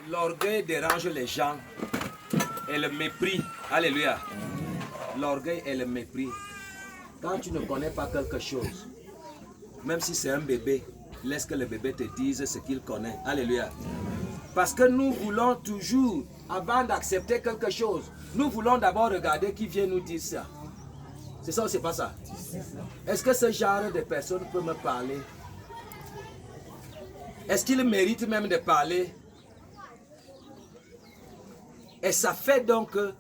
L'orgueil dérange les gens et le mépris. Alléluia. L'orgueil et le mépris. Quand tu ne connais pas quelque chose, même si c'est un bébé, laisse que le bébé te dise ce qu'il connaît. Alléluia. Parce que nous voulons toujours, avant d'accepter quelque chose, nous voulons d'abord regarder qui vient nous dire ça. C'est ça ou c'est pas ça? Est-ce que ce genre de personne peut me parler? Est-ce qu'il mérite même de parler? Et ça fait donc que,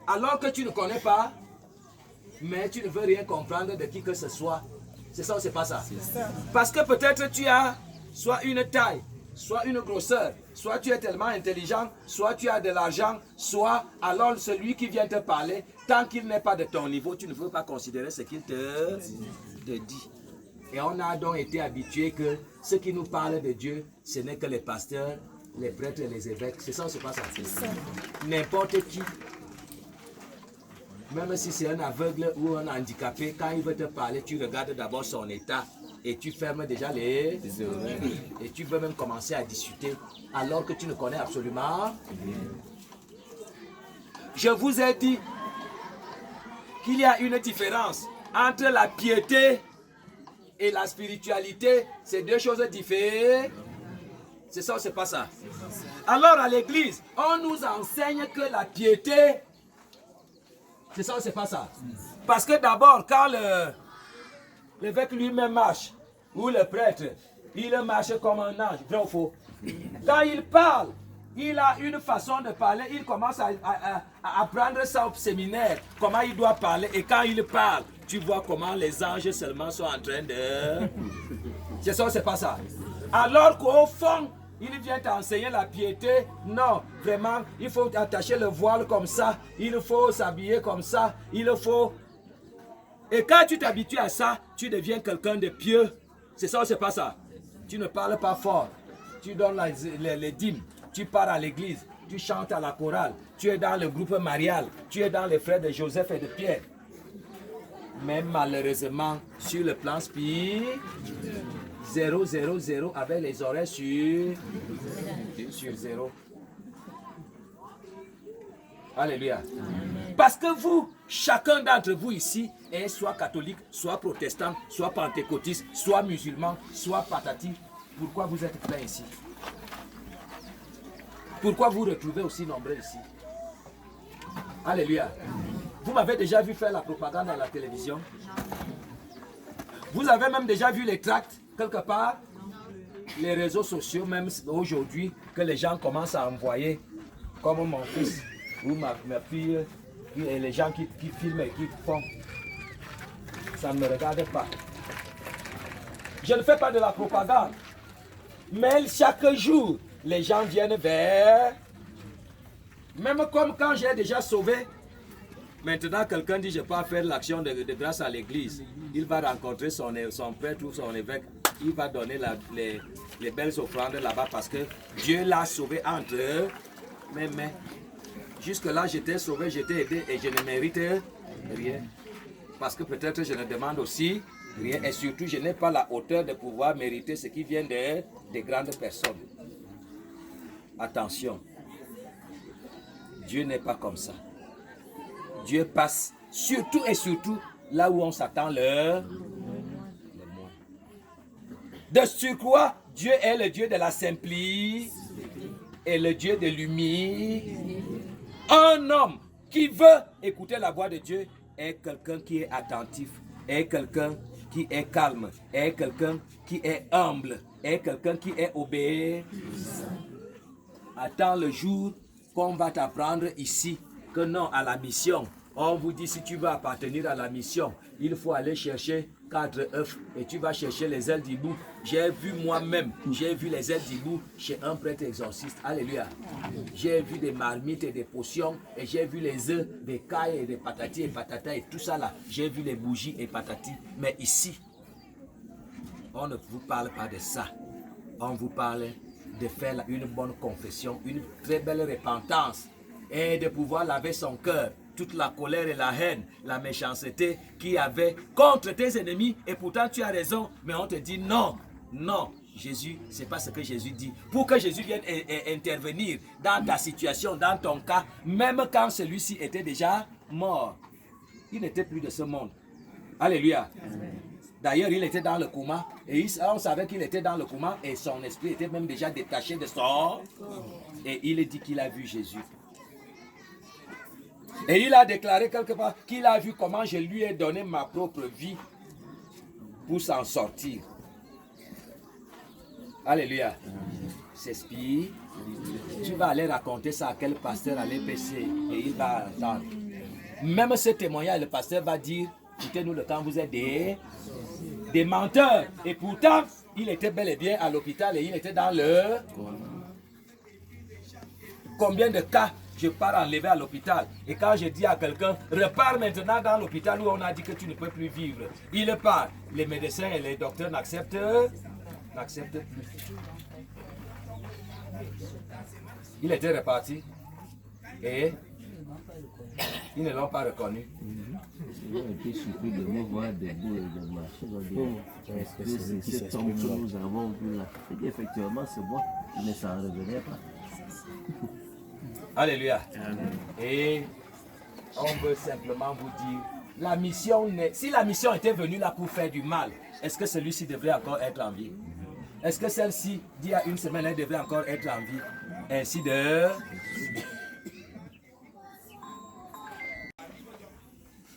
alors que tu ne connais pas, mais tu ne veux rien comprendre de qui que ce soit. C'est ça ou c'est pas ça? Parce que peut-être tu as soit une taille, soit une grosseur, soit tu es tellement intelligent, soit tu as de l'argent, soit alors celui qui vient te parler, tant qu'il n'est pas de ton niveau, tu ne veux pas considérer ce qu'il te dit. Et on a donc été habitué que ceux qui nous parlent de Dieu, ce n'est que les pasteurs, les prêtres et les évêques. C'est ça ou c'est pas ça? N'importe qui. Même si c'est un aveugle ou un handicapé, quand il veut te parler, tu regardes d'abord son état et tu fermes déjà les oreilles. Et tu veux même commencer à discuter alors que tu ne connais absolument. Je vous ai dit qu'il y a une différence entre la piété et la spiritualité. C'est deux choses différentes. C'est ça ou c'est pas ça? Alors à l'église, on nous enseigne que la piété, c'est ça ou c'est pas ça? Parce que d'abord, quand l'évêque lui-même marche, ou le prêtre, il marche comme un ange, vrai ou faux? Quand il parle, il a une façon de parler, il commence à apprendre ça au séminaire, comment il doit parler, et quand il parle, tu vois comment les anges seulement sont en train de... C'est ça ou c'est pas ça? Alors qu'au fond, il vient t'enseigner la piété. Non, vraiment, il faut attacher le voile comme ça. Il faut s'habiller comme ça. Il faut... Et quand tu t'habitues à ça, tu deviens quelqu'un de pieux. C'est ça ou c'est pas ça? Tu ne parles pas fort. Tu donnes les dîmes. Tu pars à l'église. Tu chantes à la chorale. Tu es dans le groupe marial. Tu es dans les frères de Joseph et de Pierre. Mais malheureusement, sur le plan spirituel, 0, 0, 0 avec les oreilles sur 0. Alléluia. Amen. Parce que vous, chacun d'entre vous ici est soit catholique, soit protestant, soit pentecôtiste, soit musulman, soit patati. Pourquoi vous êtes plein ici? Pourquoi vous retrouvez aussi nombreux ici? Alléluia. Vous m'avez déjà vu faire la propagande à la télévision? Vous avez même déjà vu les tracts quelque part? Les réseaux sociaux, même aujourd'hui, que les gens commencent à envoyer, comme mon fils ou ma fille, et les gens qui filment et qui font. Ça ne me regarde pas. Je ne fais pas de la propagande. Mais chaque jour, les gens viennent vers... Même comme quand j'ai déjà sauvé, maintenant quelqu'un dit je peux faire l'action de grâce à l'église. Il va rencontrer son prêtre ou son évêque. Il va donner les belles offrandes là-bas parce que Dieu l'a sauvé entre mes mains. Jusque-là, j'étais sauvé, j'étais aidé et je ne mérite rien. Parce que peut-être je ne demande aussi rien. Et surtout, je n'ai pas la hauteur de pouvoir mériter ce qui vient des grandes personnes. Attention. Dieu n'est pas comme ça. Dieu passe surtout et surtout là où on s'attend le moins. De surcroît, Dieu est le Dieu de la simplicité et le Dieu de l'humilité. Un homme qui veut écouter la voix de Dieu est quelqu'un qui est attentif, est quelqu'un qui est calme, est quelqu'un qui est humble, est quelqu'un qui est obéissant. Attends le jour qu'on va t'apprendre ici que non, à la mission, on vous dit si tu veux appartenir à la mission, il faut aller chercher 4 œufs et tu vas chercher les ailes d'hibou. J'ai vu moi-même, j'ai vu les ailes d'hibou chez un prêtre exorciste. Alléluia. J'ai vu des marmites et des potions et j'ai vu les œufs, des cailles et des patatis et patatas et tout ça là. J'ai vu les bougies et patatis. Mais ici, on ne vous parle pas de ça. On vous parle de faire une bonne confession, une très belle repentance et de pouvoir laver son cœur. Toute la colère et la haine, la méchanceté qu'il y avait contre tes ennemis et pourtant tu as raison, mais on te dit non, non, Jésus, c'est pas ce que Jésus dit. Pour que Jésus vienne intervenir dans ta situation, dans ton cas, même quand celui-ci était déjà mort, il n'était plus de ce monde. Alléluia. D'ailleurs, il était dans le coma et on savait qu'il était dans le coma et son esprit était même déjà détaché de son. Et il dit qu'il a vu Jésus. Et il a déclaré quelque part qu'il a vu comment je lui ai donné ma propre vie pour s'en sortir. Alléluia. S'expire. Tu vas aller raconter ça à quel pasteur à l'EPC et il va entendre. Même ce témoignage, le pasteur va dire, écoutez-nous le temps, vous êtes des menteurs. Et pourtant, il était bel et bien à l'hôpital et il était dans le... Combien de cas je pars enlever à l'hôpital et quand je dis à quelqu'un, repars maintenant dans l'hôpital où on a dit que tu ne peux plus vivre. Il part. Les médecins et les docteurs n'acceptent plus. Il était reparti et ils ne l'ont pas reconnu. J'ai été surpris de me voir debout et de marcher dans cet homme que nous avons vu là. Et dit, effectivement, c'est moi, il ne s'en revenait pas. Alléluia. Et on veut simplement vous dire, la mission si la mission était venue là pour faire du mal, est-ce que celui-ci devrait encore être en vie? Est-ce que celle-ci, d'il y a une semaine, elle devrait encore être en vie? Ainsi de...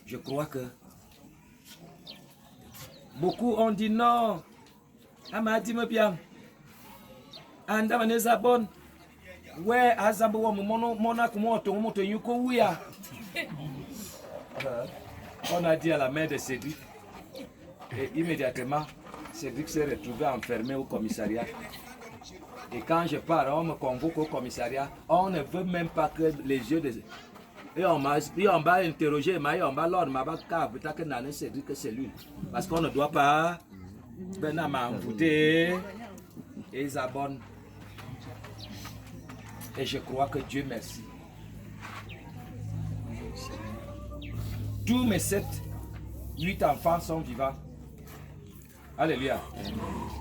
Je crois que beaucoup ont dit non. Amadime bien. Andamane zabon. Ouais, azabo mona kumoto moto yuko ouya. On a dit à la mère de Cédric. Et immédiatement, Cédric s'est retrouvé enfermé au commissariat. Et quand je pars, on me convoque au commissariat. On ne veut même pas que les yeux de... Et on m'a interrogé, on m'a l'ordre, Cédric que c'est lui. Parce qu'on ne doit pas... Ben, m'a envoûté. Et ils abonnent. Et je crois que Dieu merci. Tous mes 8 enfants sont vivants. Alléluia.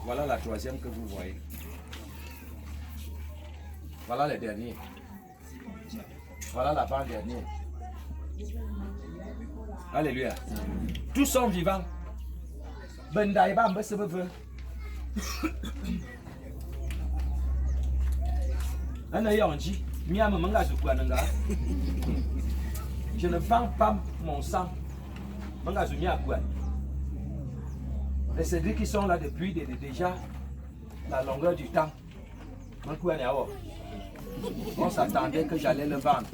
Voilà la troisième que vous voyez. Voilà le dernier. Voilà l'avant-dernier. Alléluia. Tous sont vivants. Bendaïba mbesebeve. Je ne vends pas mon sang. Et c'est dit qu'ils sont là depuis déjà la longueur du temps. On s'attendait que j'allais le vendre.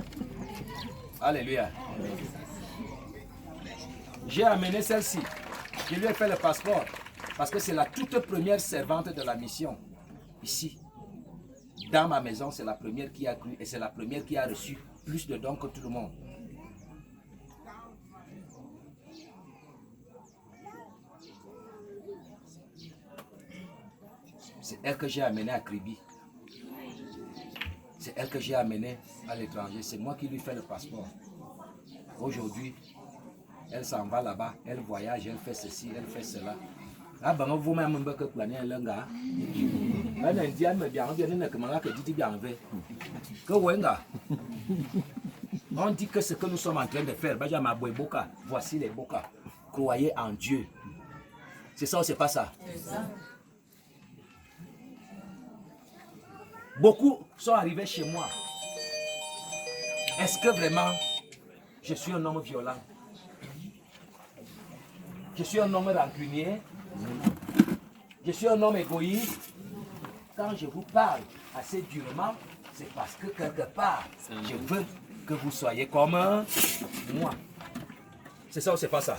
Alléluia. J'ai amené celle-ci. Je lui ai fait le passeport. Parce que c'est la toute première servante de la mission. Ici. Dans ma maison, c'est la première qui a cru et c'est la première qui a reçu plus de dons que tout le monde. C'est elle que j'ai amenée à Kribi. C'est elle que j'ai amenée à l'étranger. C'est moi qui lui fais le passeport. Aujourd'hui, elle s'en va là-bas, elle voyage, elle fait ceci, elle fait cela. Ah ben vous-même que planer un langa. Un Indien me bien que dit bien que wenga. On dit que ce que nous sommes en train de faire, Benjamin Boka, voici les Boka. Croyez en Dieu. C'est ça ou c'est pas ça? Beaucoup sont arrivés chez moi. Est-ce que vraiment je suis un homme violent? Je suis un homme rancunier? Je suis un homme égoïste? Quand je vous parle assez durement, c'est parce que quelque part, je veux que vous soyez comme moi. C'est ça ou c'est pas ça?